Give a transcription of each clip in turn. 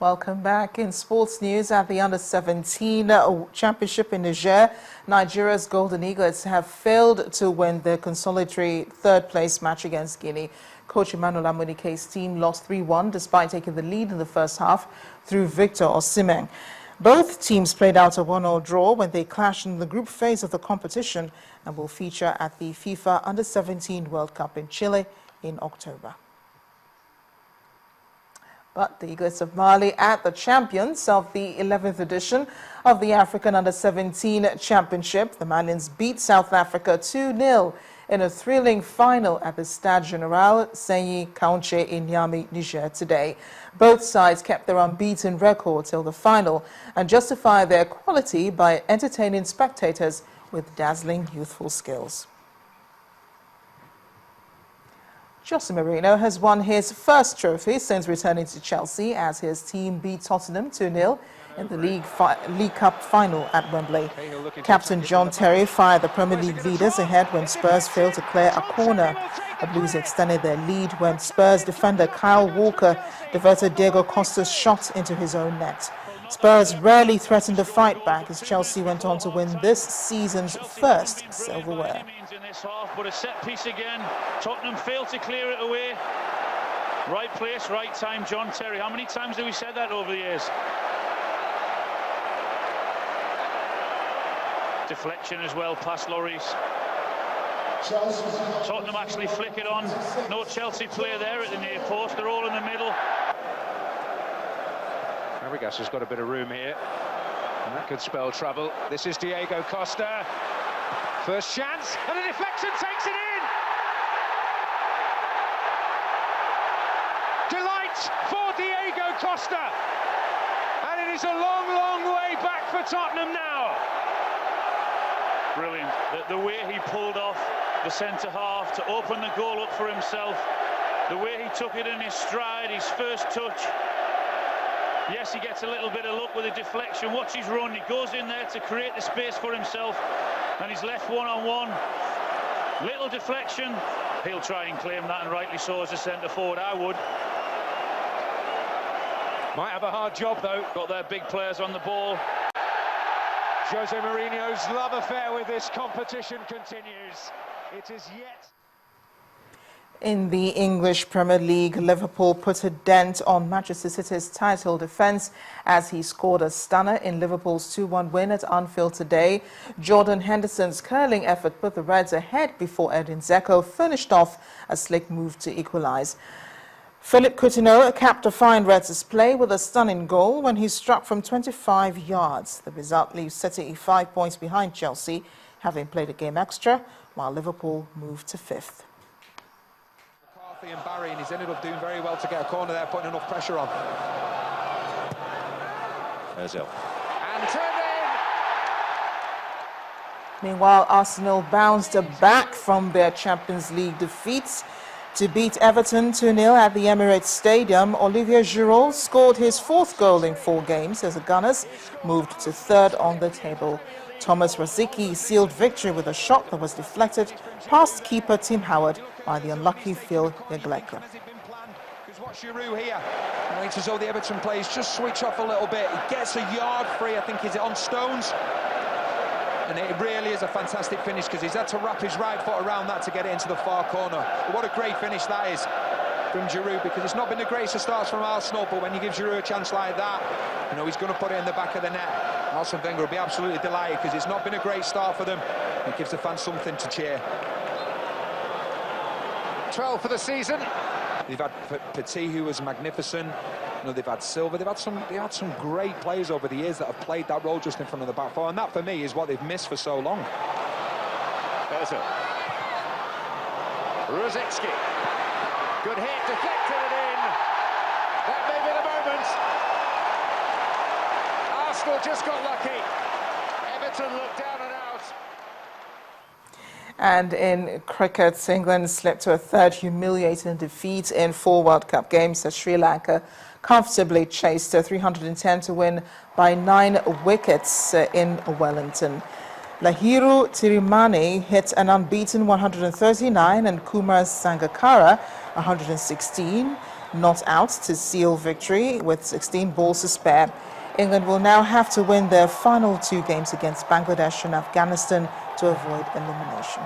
Welcome back. In sports news, at the Under-17 Championship in Niger, Nigeria's Golden Eaglets have failed to win their consolatory third-place match against Guinea. Coach Emmanuel Amunike's team lost 3-1 despite taking the lead in the first half through Victor Osimhen. Both teams played out a 1-1 draw when they clashed in the group phase of the competition and will feature at the FIFA Under-17 World Cup in Chile in October. But the Eaglets of Mali are the champions of the 11th edition of the African Under-17 Championship. The Malians beat South Africa 2-0 in a thrilling final at the Stade General Senyi Kaunche in Niamey, Niger today. Both sides kept their unbeaten record till the final and justified their quality by entertaining spectators with dazzling youthful skills. Jose Mourinho has won his first trophy since returning to Chelsea as his team beat Tottenham 2-0 in the League Cup final at Wembley. Captain John Terry fired the Premier League leaders ahead when Spurs failed to clear a corner. The Blues extended their lead when Spurs defender Kyle Walker diverted Diego Costa's shot into his own net. Spurs rarely threatened a fight back as Chelsea went on to win this season's first silverware. But a set piece again. Tottenham failed to clear it away. Right place, right time, John Terry. How many times have we said that over the years? Deflection as well, past Lloris. Tottenham actually flick it on. No Chelsea player there at the near post. They're all in the middle. Fabregas has got a bit of room here, and that could spell trouble. This is Diego Costa. First chance, and a deflection takes it in! Delight for Diego Costa! And it is a long, long way back for Tottenham now. Brilliant. The way he pulled off the centre-half to open the goal up for himself. The way he took it in his stride, his first touch. Yes, he gets a little bit of luck with a deflection. Watch his run. He goes in there to create the space for himself. And he's left one-on-one. Little deflection. He'll try and claim that, and rightly so as a centre-forward. I would. Might have a hard job, though. Got their big players on the ball. Jose Mourinho's love affair with this competition continues. It is yet... In the English Premier League, Liverpool put a dent on Manchester City's title defence as he scored a stunner in Liverpool's 2-1 win at Anfield today. Jordan Henderson's curling effort put the Reds ahead before Edin Dzeko finished off a slick move to equalise. Philippe Coutinho capped a fine Reds' play with a stunning goal when he struck from 25 yards. The result leaves City 5 points behind Chelsea, having played a game extra, while Liverpool moved to 5th. And Barry, and he's ended up doing very well to get a corner there, putting enough pressure on. Ozil. And turned in! Meanwhile, Arsenal bounced back from their Champions League defeats to beat Everton 2-0 at the Emirates Stadium. Olivier Giroud scored his 4th goal in 4 games as the Gunners moved to 3rd on the table. Thomas Rosicky sealed victory with a shot that was deflected past keeper Tim Howard by the unlucky Phil Yagleka. Because watch Giroud here. Now it's as though the Everton players just switch off a little bit. He gets a yard free, I think, is it on Stones? And it really is a fantastic finish because he's had to wrap his right foot around that to get it into the far corner. But what a great finish that is from Giroud, because it's not been the greatest of starts from Arsenal, but when you give Giroud a chance like that, you know, he's going to put it in the back of the net. Arsene Wenger will be absolutely delighted because it's not been a great start for them. It gives the fans something to cheer. 12 for the season. They've had Petit, who was magnificent. You know, they've had Silva. They had some great players over the years that have played that role just in front of the back four, and that for me is what they've missed for so long. Ozil. Rosicky. Good hit, deflected it in. That may be the moment. Arsenal just got lucky. Everton looked down and out. And in cricket, England slipped to a 3rd humiliating defeat in 4 World Cup games as Sri Lanka comfortably chased a 310 to win by 9 wickets in Wellington. Lahiru Tirimani hit an unbeaten 139 and Kumar Sangakkara 116. not out to seal victory with 16 balls to spare. England will now have to win their final 2 games against Bangladesh and Afghanistan to avoid elimination.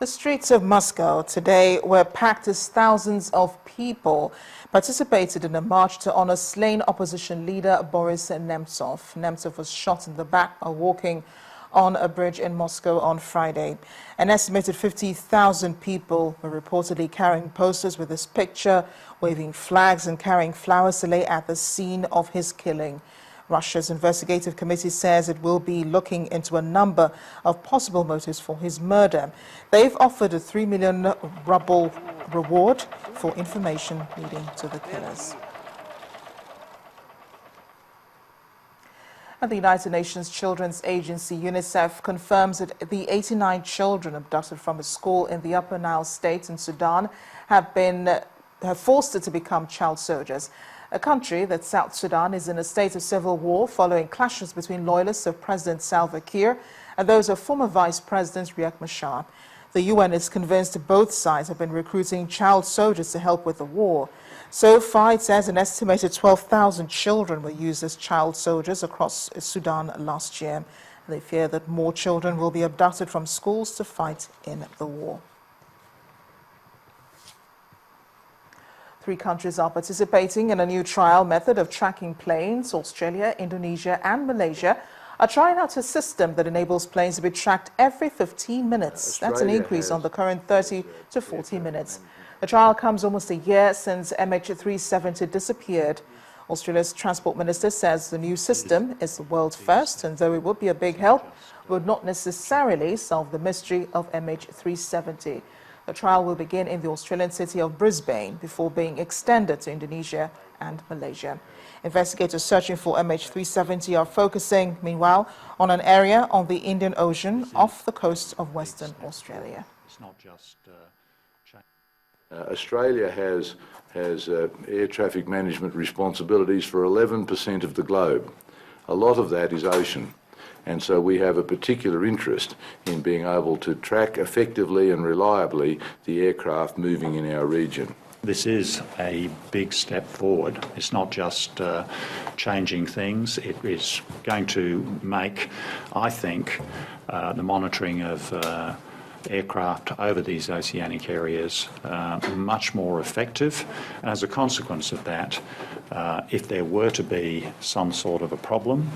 The streets of Moscow today were packed as thousands of people participated in a march to honor slain opposition leader Boris Nemtsov. Nemtsov was shot in the back while walking on a bridge in Moscow on Friday. An estimated 50,000 people were reportedly carrying posters with his picture, waving flags and carrying flowers to lay at the scene of his killing. Russia's investigative committee says it will be looking into a number of possible motives for his murder. They've offered a 3 million ruble reward for information leading to the killers. And the United Nations Children's Agency, UNICEF, confirms that the 89 children abducted from a school in the Upper Nile state in Sudan have forced it to become child soldiers. A country that South Sudan is in a state of civil war following clashes between loyalists of President Salva Kiir and those of former Vice President Riek Machar. The UN is convinced both sides have been recruiting child soldiers to help with the war. So far, it says an estimated 12,000 children were used as child soldiers across Sudan last year. They fear that more children will be abducted from schools to fight in the war. 3 countries are participating in a new trial method of tracking planes. Australia, Indonesia and Malaysia are trying out a system that enables planes to be tracked every 15 minutes. That's an increase on the current 30 to 40 minutes. The trial comes almost a year since MH370 disappeared. Australia's Transport Minister says the new system is the world's first, and though it would be a big help, would not necessarily solve the mystery of MH370. The trial will begin in the Australian city of Brisbane before being extended to Indonesia and Malaysia. Investigators searching for MH370 are focusing, meanwhile, on an area on the Indian Ocean off the coast of Western Australia. It's not just Australia has air traffic management responsibilities for 11% of the globe. A lot of that is ocean. And so we have a particular interest in being able to track effectively and reliably the aircraft moving in our region. This is a big step forward. It's not just changing things. It is going to make, I think, the monitoring of aircraft over these oceanic areas much more effective. And as a consequence of that, if there were to be some sort of a problem,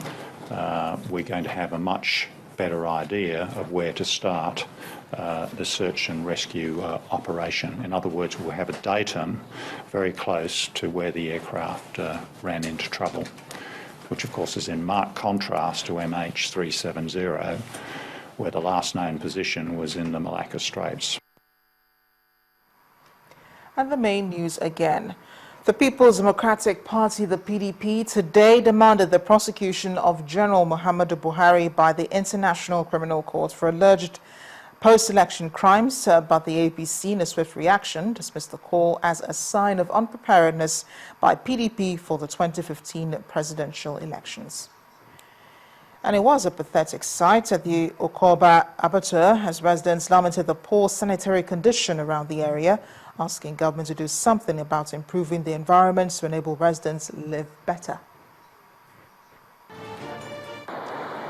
we're going to have a much better idea of where to start the search and rescue operation. In other words, we'll have a datum very close to where the aircraft ran into trouble, which of course is in marked contrast to MH370, where the last known position was in the Malacca Straits. And the main news again. The People's Democratic Party, the PDP, today demanded the prosecution of General Muhammadu Buhari by the International Criminal Court for alleged post-election crimes, but the APC, in a swift reaction, dismissed the call as a sign of unpreparedness by PDP for the 2015 presidential elections. And it was a pathetic sight at the Oko-Oba abattoir as residents lamented the poor sanitary condition around the area, asking government to do something about improving the environment to enable residents live better.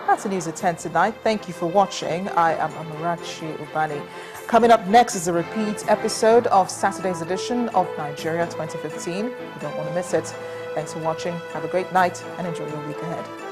That's the news at 10 tonight. Thank you for watching. I am Amarachi Ubani. Coming up next is a repeat episode of Saturday's edition of Nigeria 2015. You don't want to miss it. Thanks for watching. Have a great night and enjoy your week ahead.